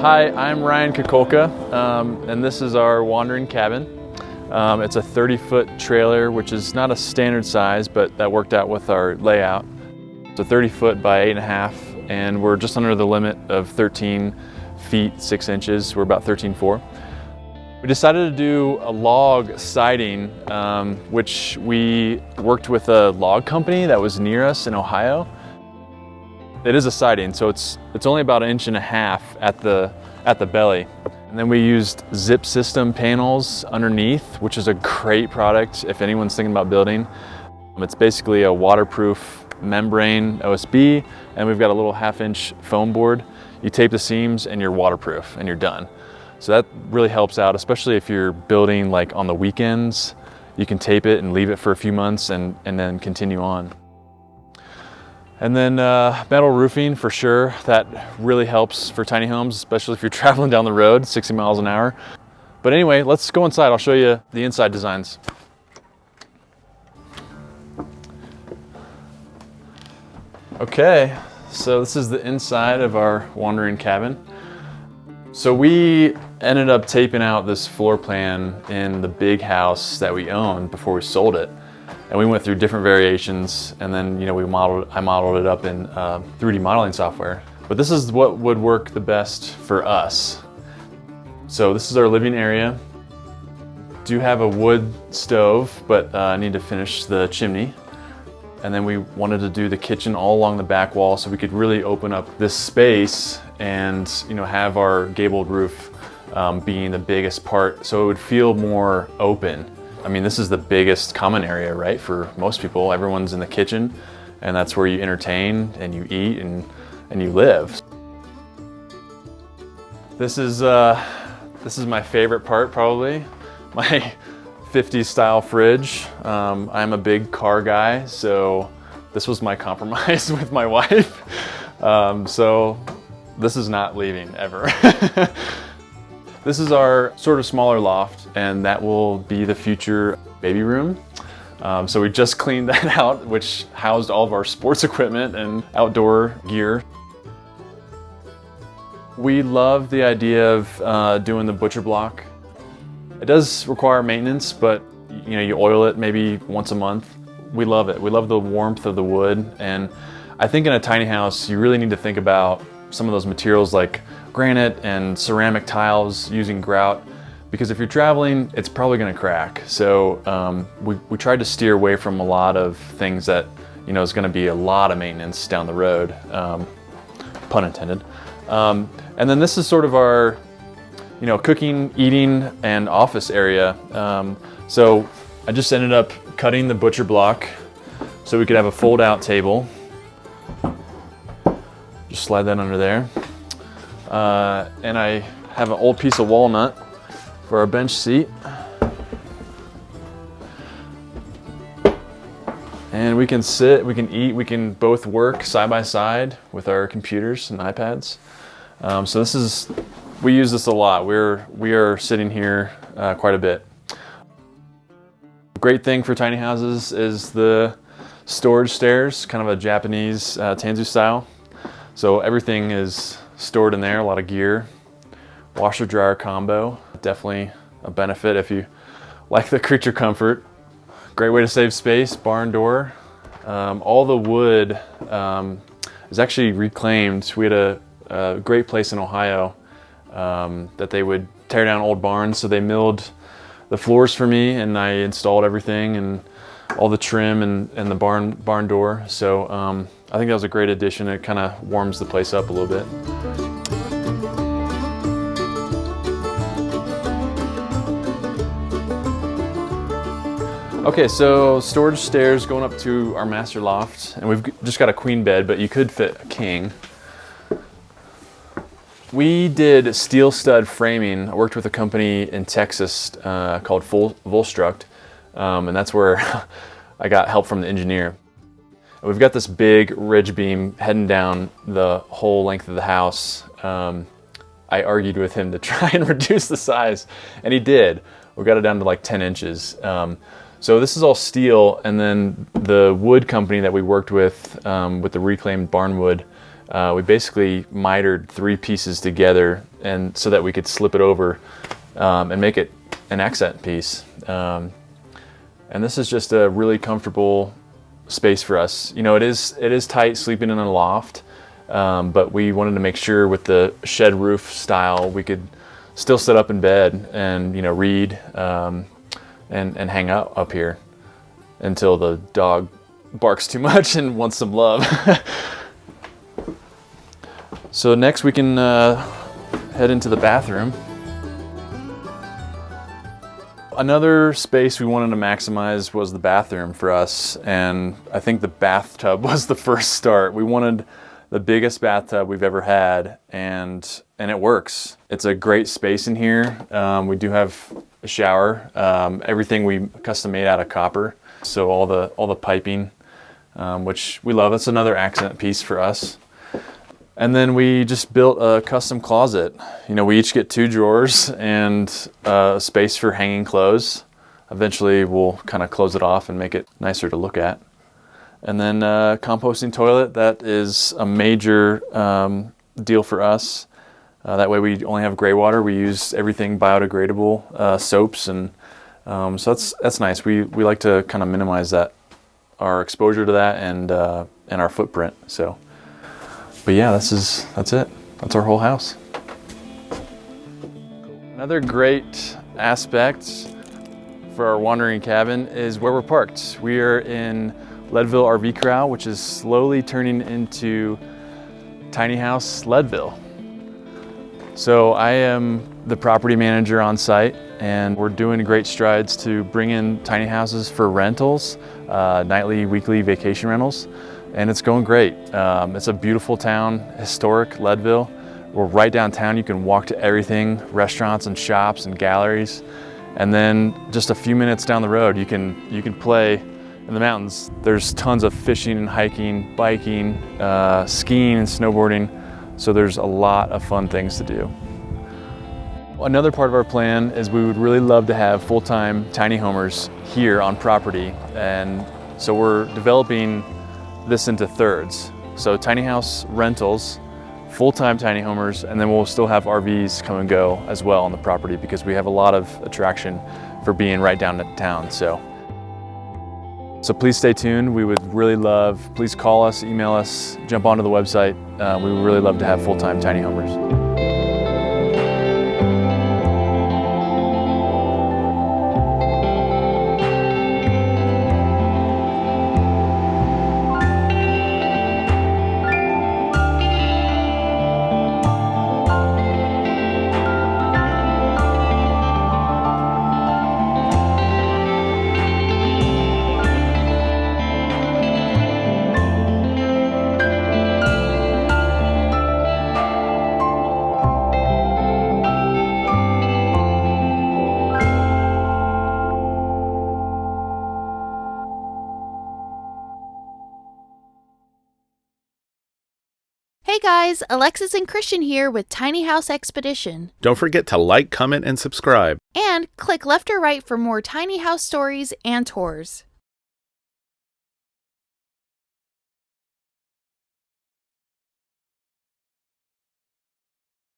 Hi, I'm Ryan Kukulka, and this is our wandering cabin. It's a 30-foot trailer, which is not a standard size, but that worked out with our layout. It's a 30-foot by 8.5, and we're just under the limit of 13 feet 6 inches. We're about 13.4. We decided to do a log siding, which we worked with a log company that was near us in Ohio. It is a siding, so it's only about 1.5 inches at the belly. And then we used zip system panels underneath, which is a great product if anyone's thinking about building. It's basically a waterproof membrane OSB, and we've got a little 1/2-inch foam board. You tape the seams and you're waterproof and you're done. So that really helps out, especially if you're building like on the weekends. You can tape it and leave it for a few months and then continue on. And then metal roofing for sure. That really helps for tiny homes, especially if you're traveling down the road 60 miles an hour. But anyway, let's go inside. I'll show you the inside designs. Okay, so this is the inside of our wandering cabin. So we ended up taping out this floor plan in the big house that we owned before we sold it. And we went through different variations, and then I modeled it up in 3D modeling software. But this is what would work the best for us. So this is our living area. Do have a wood stove, but I need to finish the chimney. And then we wanted to do the kitchen all along the back wall so we could really open up this space and have our gabled roof being the biggest part, so it would feel more open. I mean, this is the biggest common area, right? For most people, everyone's in the kitchen, and that's where you entertain and you eat and you live. This is my favorite part, probably. My 50s style fridge. I'm a big car guy, so this was my compromise with my wife. So this is not leaving ever. This is our sort of smaller loft, and that will be the future baby room. So we just cleaned that out, which housed all of our sports equipment and outdoor gear. We love the idea of doing the butcher block. It does require maintenance, but you oil it maybe once a month. We love it. We love the warmth of the wood, and I think in a tiny house you really need to think about some of those materials like granite and ceramic tiles using grout, because if you're traveling, it's probably going to crack. So we tried to steer away from a lot of things that is going to be a lot of maintenance down the road, pun intended. And then this is sort of our cooking, eating, and office area. So I just ended up cutting the butcher block so we could have a fold-out table. Just slide that under there. And I have an old piece of walnut for our bench seat. And we can sit, we can eat, we can both work side by side with our computers and iPads. So we use this a lot. We are sitting here quite a bit. Great thing for tiny houses is the storage stairs, kind of a Japanese Tanzu style. So everything is stored in there, a lot of gear. Washer dryer combo, definitely a benefit if you like the creature comfort. Great way to save space. Barn door. All the wood is actually reclaimed. We had a great place in Ohio that they would tear down old barns, so they milled the floors for me, and I installed everything and all the trim and the barn door. So I think that was a great addition. It kind of warms the place up a little bit. Okay, so storage stairs going up to our master loft, and we've just got a queen bed, but you could fit a king. We did steel stud framing. I worked with a company in Texas called Volstruct, and that's where I got help from the engineer. And we've got this big ridge beam heading down the whole length of the house. I argued with him to try and reduce the size, and he did. We got it down to like 10 inches. So this is all steel, and then the wood company that we worked with the reclaimed barn wood, we basically mitered 3 pieces together, and so that we could slip it over and make it an accent piece. And this is just a really comfortable space for us. You know, it is tight sleeping in a loft, but we wanted to make sure with the shed roof style we could still sit up in bed and, you know, read and hang out up here until the dog barks too much and wants some love. So next we can head into the bathroom. Another space we wanted to maximize was the bathroom for us, and I think the bathtub was the first start. We wanted the biggest bathtub we've ever had, and it works. It's a great space in here. We do have a shower. Everything we custom made out of copper, so all the piping, which we love. That's another accent piece for us. And then we just built a custom closet. You know, we each get 2 drawers and a space for hanging clothes. Eventually we'll kind of close it off and make it nicer to look at. And then composting toilet, that is a major deal for us. That way we only have gray water. We use everything biodegradable soaps, and so that's nice. We like to kind of minimize that, our exposure to that, and our footprint. So. But yeah, that's it. That's our whole house. Another great aspect for our wandering cabin is where we're parked. We are in Leadville RV Corral, which is slowly turning into Tiny House Leadville. So I am the property manager on site, and we're doing great strides to bring in tiny houses for rentals, nightly, weekly vacation rentals. And it's going great. It's a beautiful town, historic Leadville. We're right downtown. You can walk to everything, restaurants and shops and galleries. And then just a few minutes down the road, you can play in the mountains. There's tons of fishing and hiking, biking, skiing and snowboarding. So there's a lot of fun things to do. Another part of our plan is we would really love to have full-time tiny homers here on property. And so we're developing this into thirds. So tiny house rentals, full-time tiny homers, and then we'll still have RVs come and go as well on the property, because we have a lot of attraction for being right downtown. So please stay tuned. We would really love, please call us, email us, jump onto the website. We would really love to have full-time tiny homers. Hey guys, Alexis and Christian here with Tiny House Expedition. Don't forget to like, comment, and subscribe. And click left or right for more tiny house stories and tours.